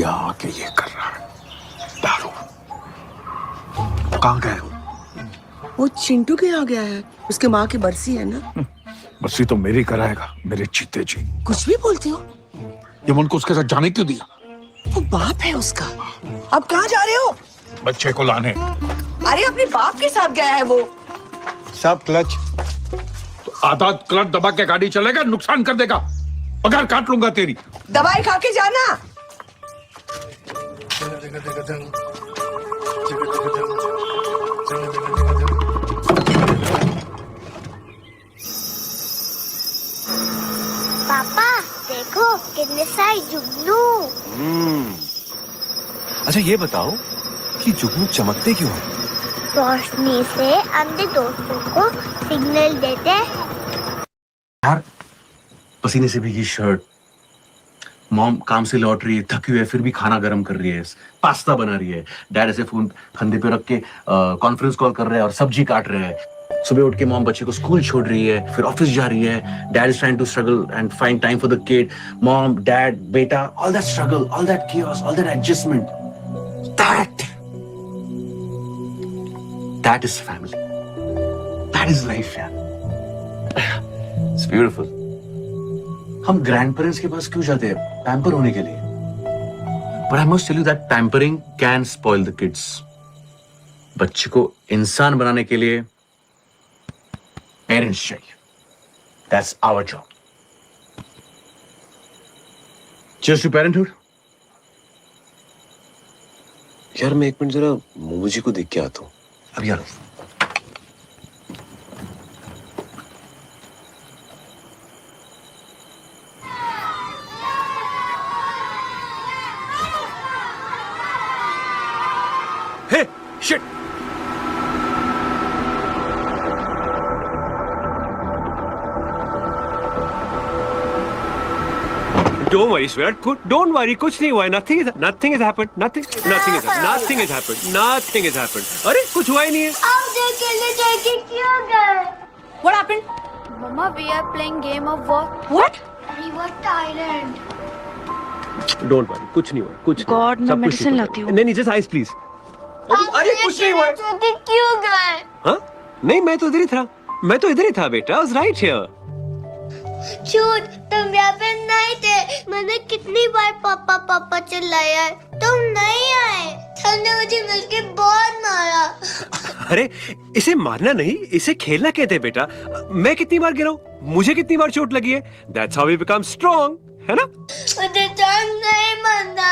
यहाँ आके ये कर रहा है दारू। कहाँ गया है वो चिंटू के यहाँ गया है, उसके माँ की बरसी है ना। बरसी तो मेरी कराएगा मेरे चीते जी। कुछ भी बोलते हो। यमन को उसके साथ जाने क्यों दिया? वो बाप है उसका। अब कहाँ जा रहे हो? बच्चे को लाने। अरे अपने बाप के साथ गया है वो। सब क्लच। तो आधा क्लच दबा के गाड़ी चलेगा, नुकसान कर देगा, पगार काट लूंगा तेरी। दवाई खा के जाना। पापा देखो कितने सारे जुगनू। अच्छा ये बताओ कि जुगनू चमकते क्यों हैं? रोशनी से अंधे दोस्तों को सिग्नल देते हैं। यार पसीने से भीगी शर्ट, मॉम काम से लौट रही है, थकी हुई है, फिर भी खाना गर्म कर रही है, पास्ता बना रही है, डैड ऐसे फोन कंधे पे रख के कॉन्फ्रेंस कॉल कर रहे हैं और सब्जी काट रहे हैं। सुबह उठ के मॉम बच्चे को स्कूल छोड़ रही है, फिर ऑफिस जा रही है, dad is trying to struggle and find time for the kid, mom dad बेटा, all that struggle, all that chaos, all that adjustment, that is family, that is life यार। It's beautiful। हम grand parents के पास क्यों जाते हैं? Pamper होने के लिए। But I must tell you that pampering can spoil the kids। बच्चे को इंसान बनाने के लिए पेरेंट्स चाहिए। That's our job। Cheers to parenthood। यार मैं एक मिनट जरा मोमू जी को देख के आता हूँ। अब यार हे shit. Don't worry, sweetheart. Don't worry. कुछ नहीं हुआ है. Nothing has happened. Nothing has happened. अरे कुछ हुआ ही नहीं है. आप अकेले जाके क्यों गए? What happened? Mama, we are playing game of war. What? We were tired. Don't worry. कुछ नहीं हुआ. कुछ. God, मैं सब कुछ medicine ठीक लाती हो हूँ. जाएगा. नहीं, just ice please. अरे कुछ नहीं हुआ. जाके क्यों गए? हाँ? नहीं, मैं तो इधर ही था बेटा. I was right here. झूठ, तुम यहाँ पे नहीं थे। मैंने कितनी बार पापा पापा चिल्लाया है, तुम नहीं आए। तुमने मुझे मिलके बहुत मारा। अरे इसे मारना नहीं, इसे खेलना कहते हैं बेटा. मैं कितनी बार गिरा हूँ, मुझे कितनी बार चोट लगी है. That's how we become strong, है ना? मुझे टाइम नहीं मानना,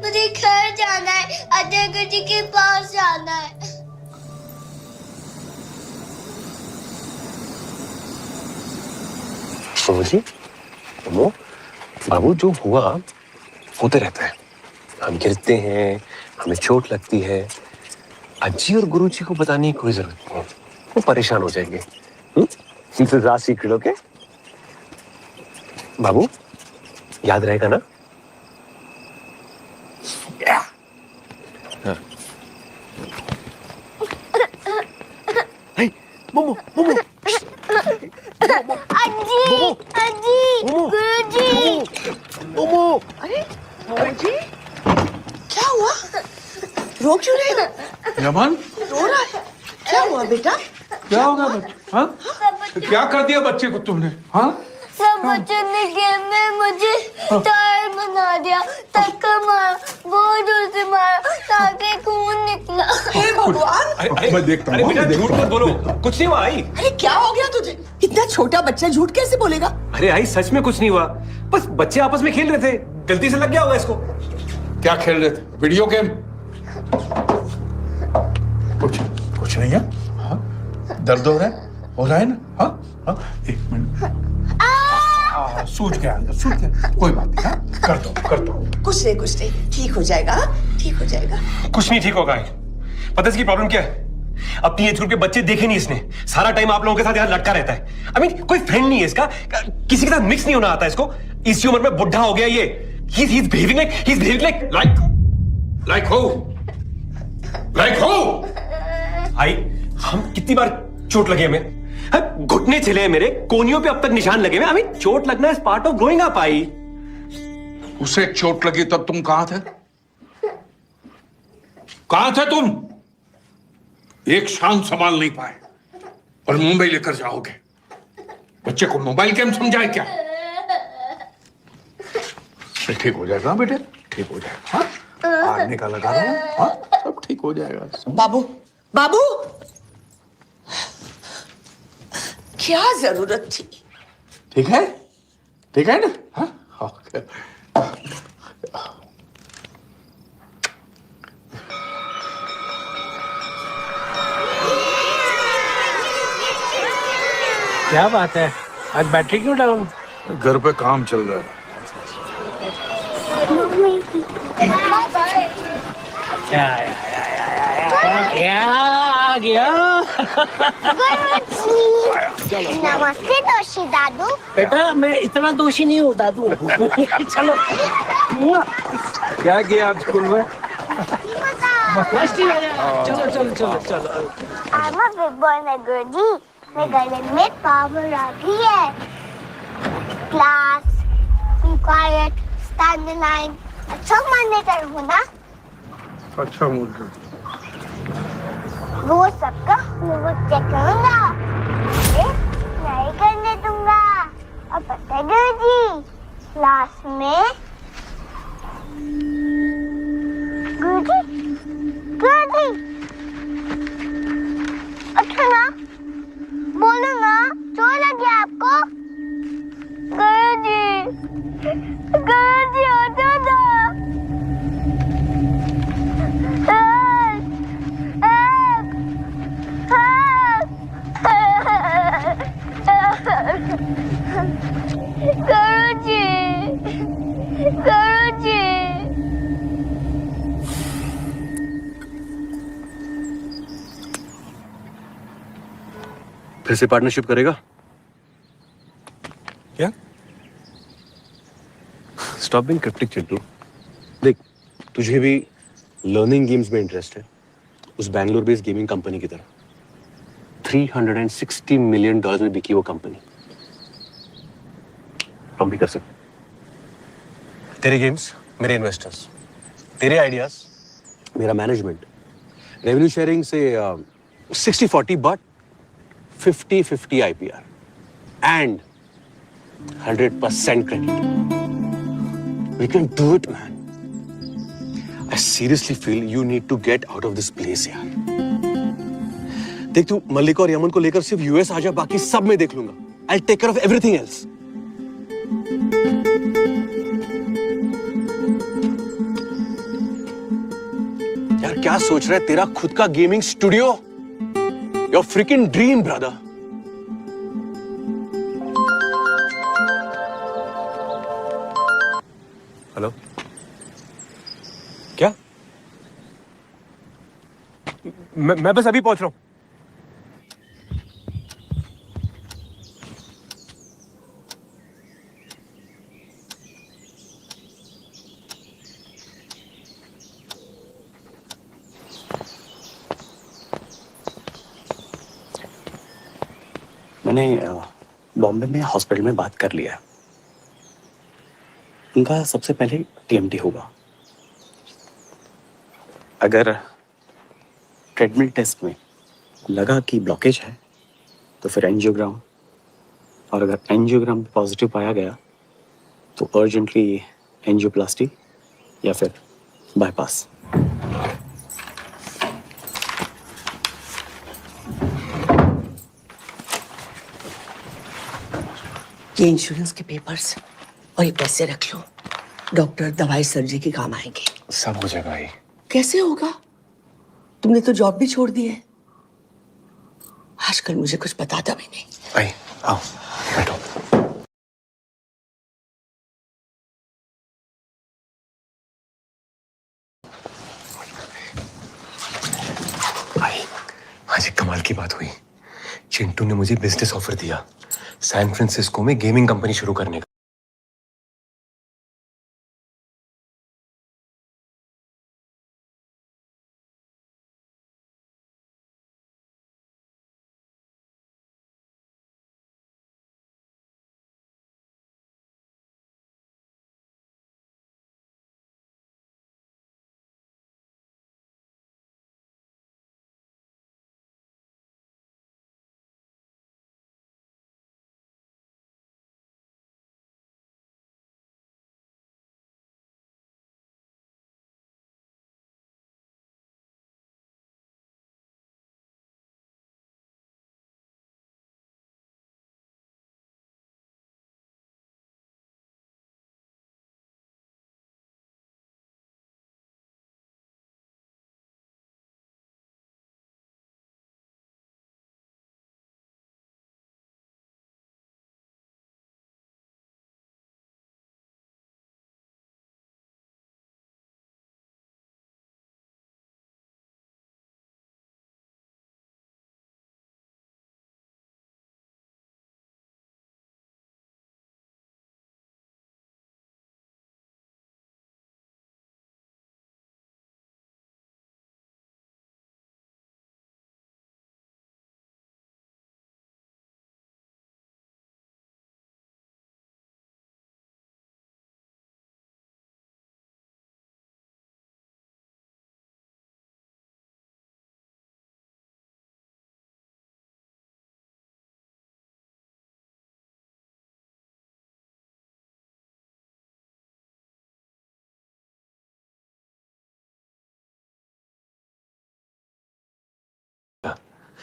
मुझे घर जाना है, अजय गुरुजी के पास जाना है। मोमू जी, मोमू, बाबू जो हुआ होते रहता है। हम गिरते हैं, हमें चोट लगती है। अज्जी और गुरुजी को बताने की कोई जरूरत नहीं है, वो परेशान हो जाएंगे। इंतजार सीख लो के बाबू, याद रहेगा ना? मोमो मोमो अज्जी, अज्जी, गुरुजी। मोमो. अरे जी क्या हुआ? रो क्यों रहे हो? यमन रो रहा है? क्या हुआ बेटा? क्या होगा बच्चे? हाँ? क्या कर दिया बच्चे को तुमने? हाँ? सब बच्चों ने गेम में मुझे टायर बना दिया, धक्का मारा, बहुत जोर से मारा, ताकि खून निकला। हे भगवान! मैं देखता हूँ। अरे बेटा झूठ मत बोलो, कुछ नहीं हुआ. आई. अरे क्या हो गया तुझे? इतना छोटा बच्चा झूठ कैसे बोलेगा? अरे आई सच में कुछ नहीं हुआ. बस बच्चे आपस में खेल रहे थे, गलती से लग गया होगा इसको. क्या खेल रहे थे? Video game? कुछ नहीं है. हाँ? दर्द हो रहा है ना? हाँ? हाँ? एक मिनट. सूझ गया, कोई बात नहीं. हाँ? कर दो. कुछ नहीं, ठीक हो जाएगा. कुछ नहीं ठीक होगा. पता है इसकी प्रॉब्लम क्या है? अपनी एज ग्रुप के बच्चे देखे नहीं इसने. सारा टाइम आप लोगों के साथ यहाँ लटका रहता है. I mean, कोई फ्रेंड नहीं है इसका, किसी के साथ मिक्स नहीं होना आता इसको. इसी उम्र में बुढ़ा हो गया ये. He's behaving like who? आई, हम कितनी बार चोट लगे हमें. घुटने छिले हैं मेरे, कोनियों पे अब तक निशान लगे हैं. I mean, चोट लगना is part of growing up. आई उसे चोट लगी तब तुम कहाँ थे? कहां थे तुम? एक शाम संभाल नहीं पाए और मुंबई लेकर जाओगे। बच्चे को मोबाइल गेम समझाए क्या? ठीक हो जाएगा बेटे, ठीक हो जाएगा। हाँ, आने का लगा रहा हूं। हाँ, सब ठीक हो जाएगा। बाबू, बाबू, क्या जरूरत थी? ठीक है, ठीक है ना? हाँ, ओके। क्या बात है, आज बैटरी क्यों डाउन? घर पे काम चल रहा है। क्या आ गया? नमस्ते दोषी दादू। बेटा मैं इतना दोषी नहीं हूँ दादू। चलो। क्या किया आप स्कूल में? चलो चलो चलो चलो। I'm a big boy मैं गुरुजी। मैं गले में पावर आ गई है। Class, be quiet, stand in line। अच्छा मानने का हूँ ना? अच्छा मुझे वो सबका होमवर्क चेक करूंगा। नहीं करने दूंगा। अब पता है गुरुजी, क्लास में गुरुजी, गुरुजी, अच्छा ना, बोलो ना, जो लगे आपको? गुरुजी, गुरुजी उठो ना। गुरुजी, गुरुजी। फिर से पार्टनरशिप करेगा क्या? Stop being cryptic Chintu. देख, तुझे भी लर्निंग गेम्स में इंटरेस्ट है, उस बैंगलोर बेस्ड गेमिंग कंपनी की तरह। $360 मिलियन में बिकी वो कंपनी। हम भी कर सकते। तेरे गेम्स, मेरे इन्वेस्टर्स, तेरे आइडियाज, मेरा मैनेजमेंट, रेवेन्यू शेयरिंग से 60-40 but 50-50 IPR and 100% credit. We can do it, man. I seriously feel you need to get out of this place, यार। देख, तू मल्लिका और यमन को लेकर सिर्फ US आ जा, बाकी सब मैं देख लूंगा। I'll take care of everything else. यार क्या सोच रहा है? तेरा खुद का gaming studio, your fricking dream brother. Hello, क्या? मैं बस अभी पहुंच रहा हूं। मैंने बॉम्बे में हॉस्पिटल में बात कर लिया है। उनका सबसे पहले TMT होगा। अगर ट्रेडमिल टेस्ट में लगा कि ब्लॉकेज है तो फिर एंजियोग्राम, और अगर एंजियोग्राम पॉजिटिव पाया गया तो अर्जेंटली एंजियोप्लास्टी या फिर बाईपास। ये इंश्योरेंस के पेपर्स और ये पैसे रख लो। डॉक्टर दवाई सर्जरी के काम आएंगे। सब हो जाएगा भाई। कैसे होगा? तुमने तो जॉब भी छोड़ दी है। आजकल मुझे कुछ बताता भी नहीं। भाई आओ बैठो। भाई आज एक कमाल की बात हुई। चिंटू ने मुझे बिजनेस ऑफर दिया सैन फ्रांसिस्को में गेमिंग कंपनी शुरू करने का।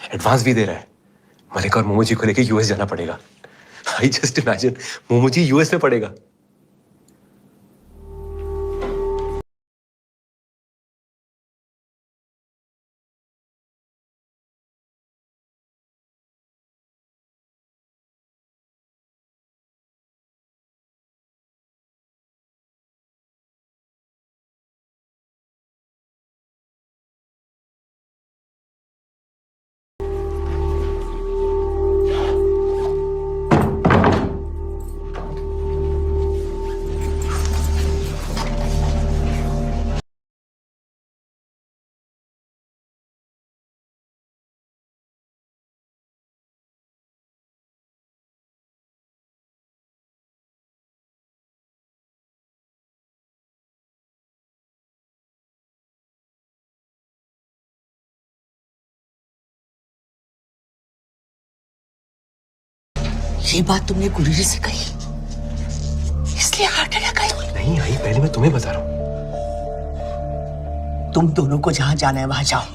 एडवांस भी दे रहा है। मलिक और मोमो जी को लेके यूएस जाना पड़ेगा। I just imagine Momo ji US में पड़ेगा। ये बात तुमने गुरुजी से कही, इसलिए हार्ट अटैक आई? नहीं आई, पहले मैं तुम्हें बता रहा हूं। तुम दोनों को जहां जाना है वहां जाओ।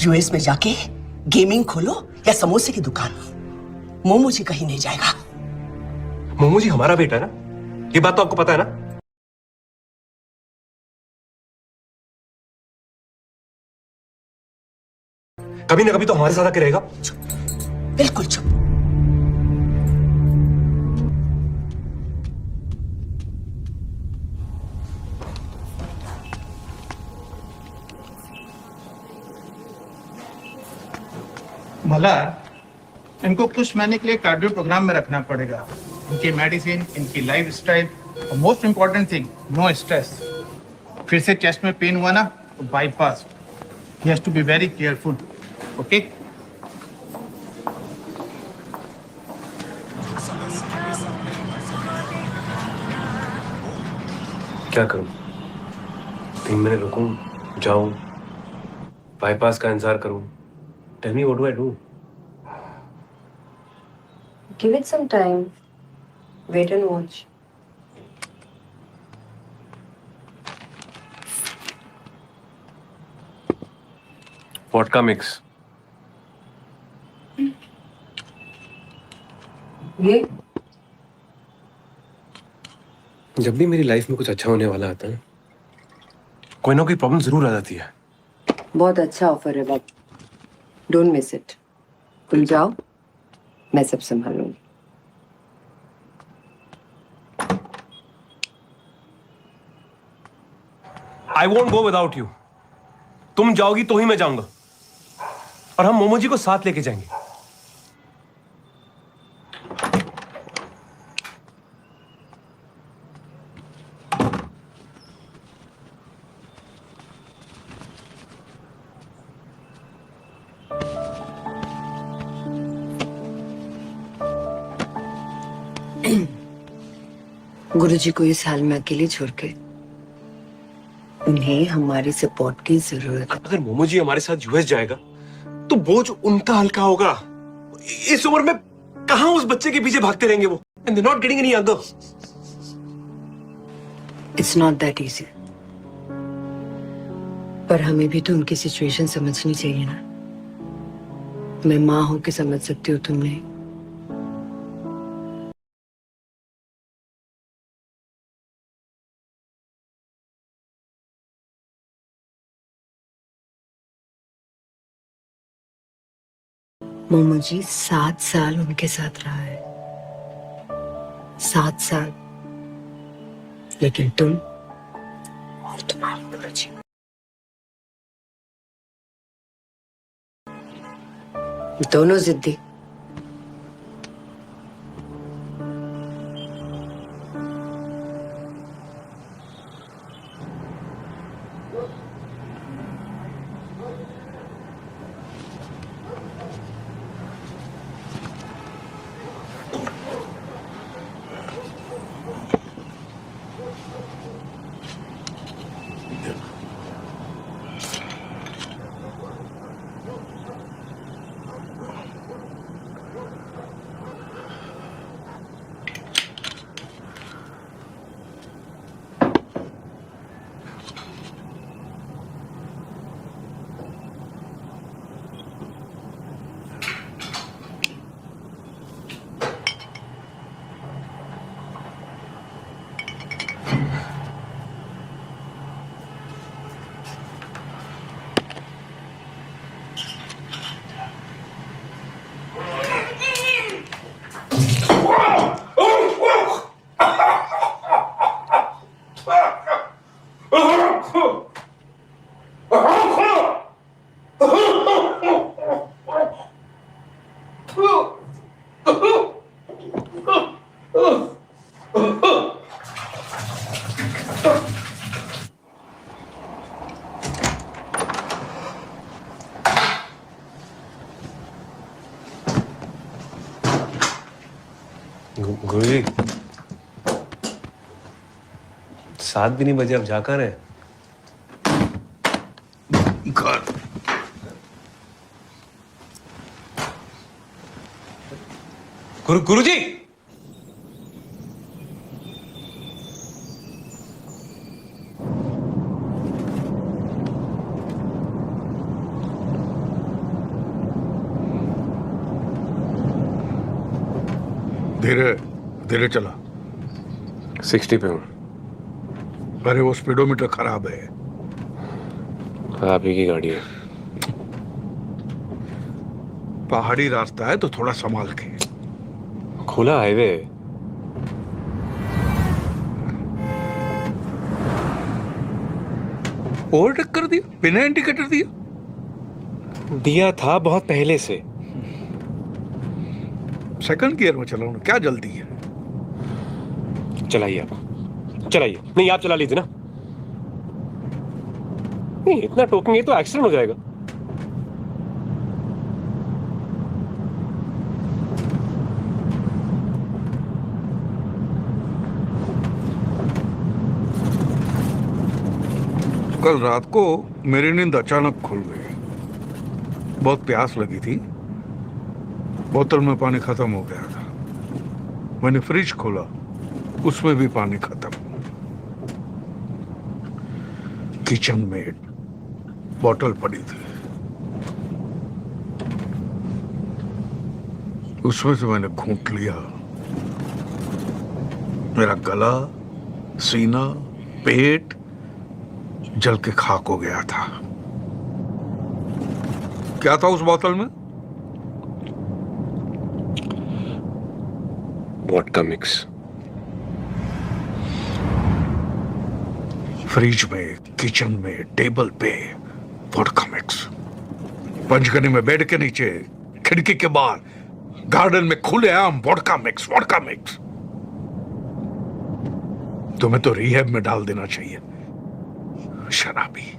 यूएस में जाके गेमिंग खोलो या समोसे की दुकान, मोमो जी कहीं नहीं जाएगा। मोमो जी हमारा बेटा है ना, ये बात तो आपको पता है ना? कभी ना कभी तो हमारे साथ आके रहेगा। बिल्कुल चुप। मलार, इनको कुछ महीने के लिए कार्डियो प्रोग्राम में रखना पड़ेगा। इनकी मेडिसिन, इनकी लाइफ स्टाइल और most important thing, no stress. फिर से चेस्ट में पेन हुआ ना तो bypass. He has to be very careful, okay? क्या करूं? 3 महीने रुकूं, जाऊं, बाईपास का इंतजार करूं? Tell me, what do I do? Give it some time. Wait and watch. Vodka mix. ये जब भी मेरी लाइफ में कुछ अच्छा होने वाला आता है, कोई ना कोई प्रॉब्लम जरूर आ जाती है। बहुत अच्छा ऑफर है बाप, डोंट मिस इट। तुम जाओ, मैं सब संभाल लूंगी। I won't go without you. तुम जाओगी तो ही मैं जाऊंगा, और हम मोमो जी को साथ लेके जाएंगे। गुरुजी को इस हाल में अकेले छोड़ के उन्हें हमारी सपोर्ट की जरूरत है। अगर मोमो जी हमारे साथ यूएस जाएगा तो बोझ उनका हल्का होगा। इस उम्र में कहां उस बच्चे के पीछे भागते रहेंगे वो, and they not getting any younger. It's not that easy, पर हमें भी तो उनकी सिचुएशन समझनी चाहिए ना। मैं माँ होके समझ सकती हूँ, तुमने मोमो जी 7 साल उनके साथ रहा है, 7 साल। लेकिन तुम और तुम्हारी गुरुजी दोनों जिद्दी। गुरुजी 7 भी नहीं बजे, अब जा कहाँ रहे? घर। गुरुजी धीरे धीरे चला। 60 पे हूँ। अरे वो स्पीडोमीटर खराब है। आप ही की गाड़ी है। पहाड़ी रास्ता है तो थोड़ा संभाल के। खुला हाईवे। ओवरटेक कर दिया, बिना इंडिकेटर दिया। दिया था बहुत पहले से। सेकंड गियर में चलाऊं, क्या जल्दी है? चलाइए आप, चलाइए। नहीं आप चला लीजिए ना। नहीं इतना टोकेंगे तो एक्सीडेंट हो जाएगा। कल रात को मेरी नींद अचानक खुल गई। बहुत प्यास लगी थी, बोतल में पानी खत्म हो गया था। मैंने फ्रिज खोला, उसमें भी पानी खत्म। किचन में बोतल पड़ी थी, उसमें से मैंने घूंट लिया। मेरा गला, सीना, पेट जल के खाक हो गया था। क्या था उस बोतल में? Vodka mix. फ्रिज में, किचन में, टेबल पे वोडका मिक्स। पंचगनी में बेड के नीचे, खिड़की के बाहर, गार्डन में खुलेआम वोडका मिक्स, वोडका मिक्स। तुम्हें तो रिहैब में डाल देना चाहिए, शराबी।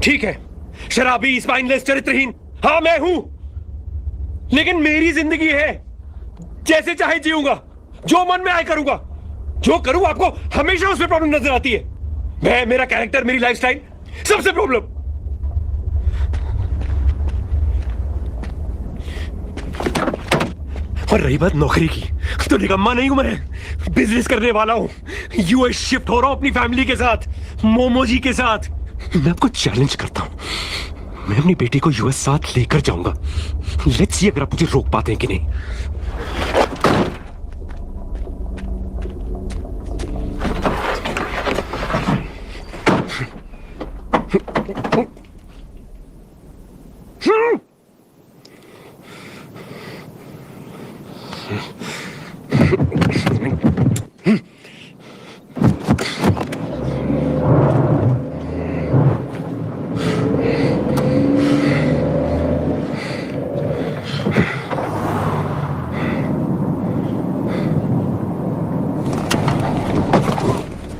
ठीक है, शराबी, स्पाइनलेस, चरित्रहीन, हाँ मैं हूं। लेकिन मेरी जिंदगी है, जैसे चाहे जीऊंगा, जो मन में आए करूंगा। जो करूं आपको हमेशा उसमें प्रॉब्लम नजर आती है। मैं, मेरा कैरेक्टर, मेरी लाइफस्टाइल, सबसे प्रॉब्लम। और रही बात नौकरी की, तो निकम्मा नहीं हूं मैं, बिजनेस करने वाला हूं। यूएस शिफ्ट हो रहा हूं अपनी फैमिली के साथ, मोमो जी के साथ। मैं आपको चैलेंज करता हूं, मैं अपनी बेटी को यूएस साथ लेकर जाऊंगा। लेट्स सी अगर आप मुझे रोक पाते हैं कि नहीं।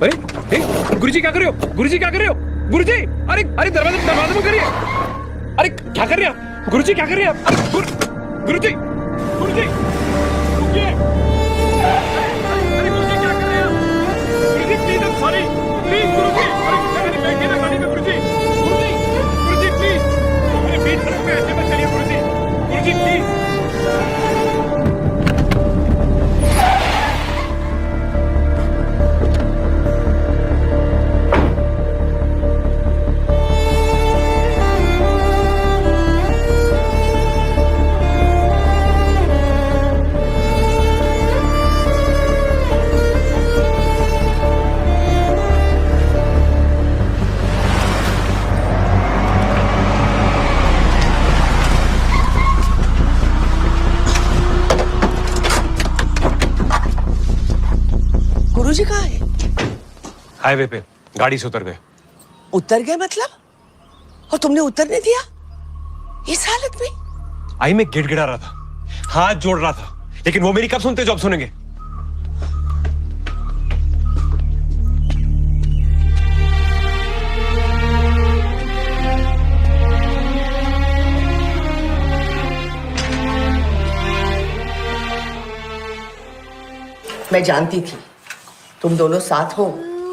अरे गुरुजी क्या कर रहे हो? गुरुजी क्या कर रहे हो? गुरुजी, अरे अरे दरवाजा दरवाजा बंद करिए। अरे क्या कर रहे हैं गुरुजी? क्या कर रहे हैं आप? गुरुजी, गुरुजी रुकिए। अरे गुरुजी क्या कर रहे हैं आप? Guruji please, I am sorry, please Guruji. अरे मेरी बेटी है गाड़ी में गुरुजी, गुरुजी, गुरुजी प्लीज। अरे बीच सड़क पे ऐसे मत चलिए गुरुजी, गुरुजी प्लीज। गुरुजी कहाँ है? हाईवे पे गाड़ी से उतर गए। उतर गए मतलब? और तुमने उतरने दिया इस हालत में? आई मैं गिड़गिड़ा रहा था, हाथ जोड़ रहा था, लेकिन वो मेरी कब सुनते जो अब सुनेंगे। मैं जानती थी तुम दोनों साथ हो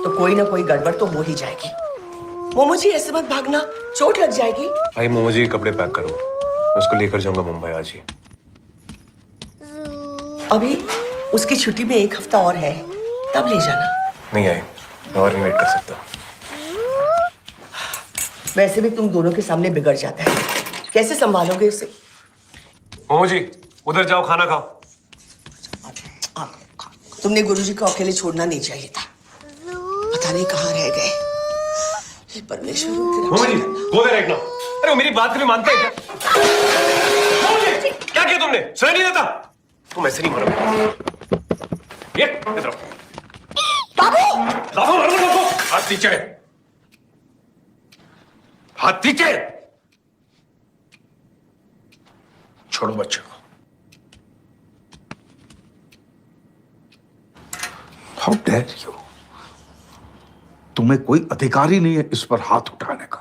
तो कोई ना कोई गड़बड़ तो हो ही जाएगी। मोमो जी ऐसे मत भागना, चोट लग जाएगी। भाई मोमो जी कपड़े पैक करो, मैं उसको लेकर जाऊंगा मुंबई आज ही। अभी उसकी छुट्टी में 1 हफ्ता और है, तब ले जाना। नहीं आई, मैं और नहीं वेट कर सकता। वैसे भी तुम दोनों के सामने बिगड़ जाता है, कैसे संभालोगे उसे? मोमो जी उधर जाओ, खाना खाओ। तुमने गुरुजी को अकेले छोड़ना नहीं चाहिए था, पता नहीं कहाँ रह गए। हे परमेश्वर, मोमो जी गो देयर राइट नाउ। अरे वो मेरी बात कभी मानते हैं क्या? मोमो जी क्या किया तुमने? सुनाई नहीं देता? तुम ऐसे नहीं मारोगे। ये इधर आओ। बाबू, बाबू मारो बाबू, हाथ नीचे, हाथ नीचे। छोड़ो बच्चे को। हाउ डेयर यू, तुम्हें कोई अधिकार ही नहीं है इस पर हाथ उठाने का,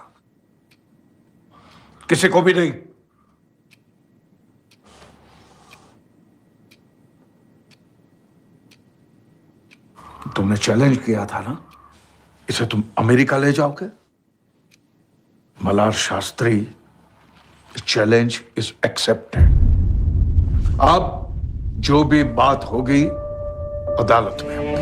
किसी को भी नहीं। तुमने चैलेंज किया था ना, इसे तुम अमेरिका ले जाओगे? Malhar Shastri, challenge is accepted. अब जो भी बात होगी अदालत में होगी।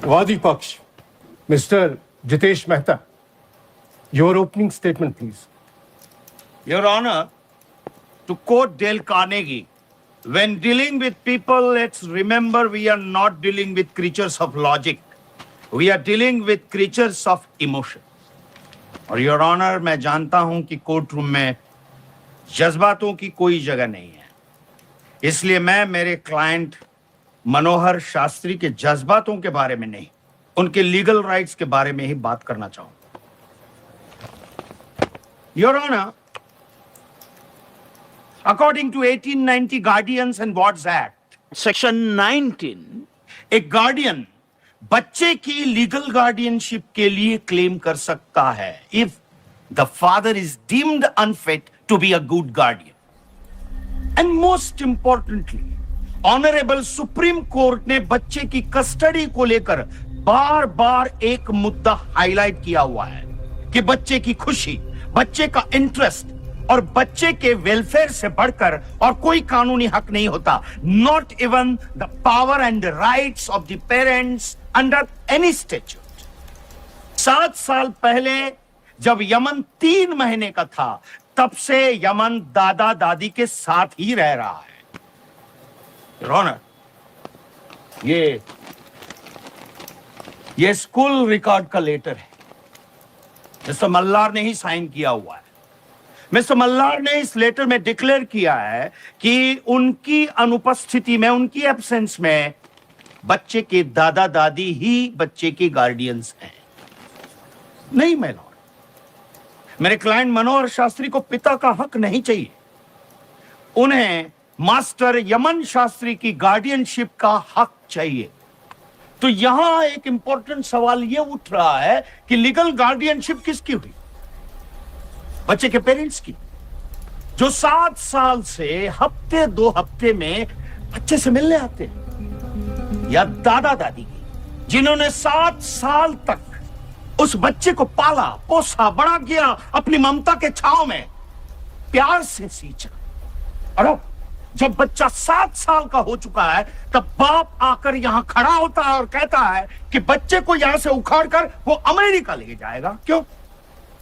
वादी पक्ष, mister Jitesh Mehta, your opening statement, please. Your Honor, to quote Dale Carnegie, when dealing with people, let's remember we are not dealing with creatures of logic. We are dealing with creatures of emotion. और Your Honor, मैं जानता हूं कि court room में जज्बातों की कोई जगह नहीं है, इसलिए मैं मेरे क्लाइंट मनोहर शास्त्री के जज्बातों के बारे में नहीं, उनके लीगल राइट्स के बारे में ही बात करना चाहूंगा। Your honour, according to 1890 guardians and wards act, section 19, a guardian बच्चे की लीगल गार्डियनशिप के लिए क्लेम कर सकता है if the father is deemed unfit to be a good guardian. And most importantly, honourable Supreme Court ने बच्चे की कस्टडी को लेकर बार बार एक मुद्दा हाईलाइट किया हुआ है कि बच्चे की खुशी, बच्चे का इंटरेस्ट और बच्चे के वेलफेयर से बढ़कर और कोई कानूनी हक नहीं होता। Not even the power and rights of the parents under any statute. 7 साल पहले जब यमन 3 महीने का था, तब से यमन दादा दादी के साथ ही रह रहा है। योर ऑनर, ये स्कूल रिकॉर्ड का लेटर है। मिस्टर मल्लार ने ही साइन किया हुआ है। मिस्टर मल्लार ने इस लेटर में डिक्लेयर किया है कि उनकी अनुपस्थिति में, उनकी एब्सेंस में, बच्चे के दादा दादी ही बच्चे के गार्डियंस हैं। नहीं मैं लॉर्ड, मेरे क्लाइंट मनोहर शास्त्री को पिता का हक नहीं चाहिए। उन्हें मास्टर यमन शास्त्री की गार्डियनशिप का हक चाहिए। तो यहां एक इंपॉर्टेंट सवाल यह उठ रहा है कि लीगल गार्डियनशिप किसकी हुई? बच्चे के पेरेंट्स की, जो 7 साल से हफ्ते 2 हफ्ते में बच्चे से मिलने आते हैं, या दादा दादी की, जिन्होंने 7 साल तक उस बच्चे को पाला, पोसा, बड़ा किया, अपनी ममता के छांव में प्यार से सींचा। और अब जब बच्चा 7 साल का हो चुका है, तब बाप आकर यहां खड़ा होता है और कहता है कि बच्चे को यहां से उखाड़कर वो अमेरिका ले जाएगा। क्यों?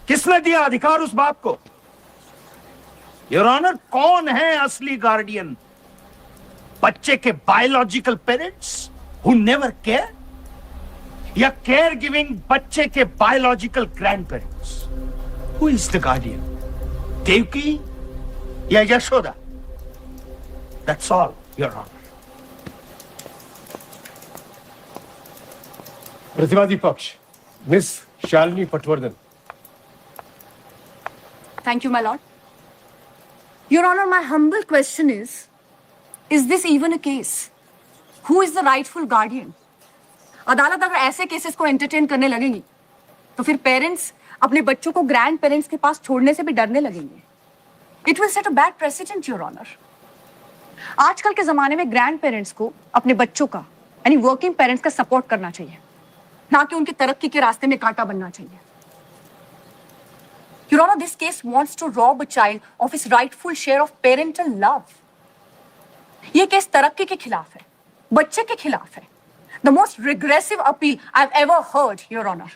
किसने दिया अधिकार उस बाप को? योर ऑनर, कौन है असली गार्डियन? बच्चे के biological parents who never care, या केयर गिविंग बच्चे के biological grandparents? Who is the guardian? Devaki या Yashoda? That's all, Your Honor. प्रतिवादी पक्ष, miss Shalini Patwardhan. Thank you, my lord. Your Honor, my humble question is this even a case? Who is the rightful guardian? अदालत अगर ऐसे cases को entertain करने लगेगी, तो फिर पेरेंट्स अपने बच्चों को ग्रैंड पेरेंट्स के पास छोड़ने से भी डरने लगेंगे। It will set a bad precedent, Your Honor. आजकल के जमाने में ग्रैंड पेरेंट्स को अपने बच्चों का, यानी वर्किंग पेरेंट्स का सपोर्ट करना चाहिए, ना कि उनकी तरक्की के रास्ते में कांटा बनना चाहिए। Your Honor, this case wants to rob a child of his rightful share of parental love. ये केस तरक्की के खिलाफ है, बच्चे के खिलाफ है। The most regressive appeal I've ever heard, Your Honor.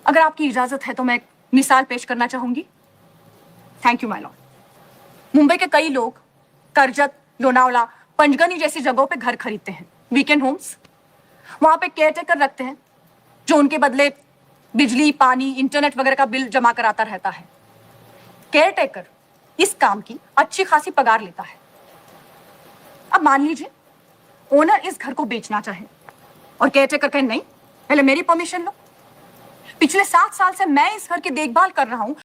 अगर आपकी इजाजत है तो मैं एक मिसाल पेश करना चाहूंगी। Thank you, my lord. Mumbai के कई लोग करजत, लोनावला, पंचगनी जैसी जगहों पे घर खरीदते हैं, वीकेंड होम्स। वहां पे केयरटेकर रखते हैं जो उनके बदले बिजली, पानी, इंटरनेट वगैरह का बिल जमा कराता रहता है। केयरटेकर इस काम की अच्छी खासी पगार लेता है। अब मान लीजिए ओनर इस घर को बेचना चाहे और केयरटेकर कहे नहीं, पहले मेरी परमिशन लो। पिछले 7 साल से मैं इस घर की देखभाल कर रहा हूं,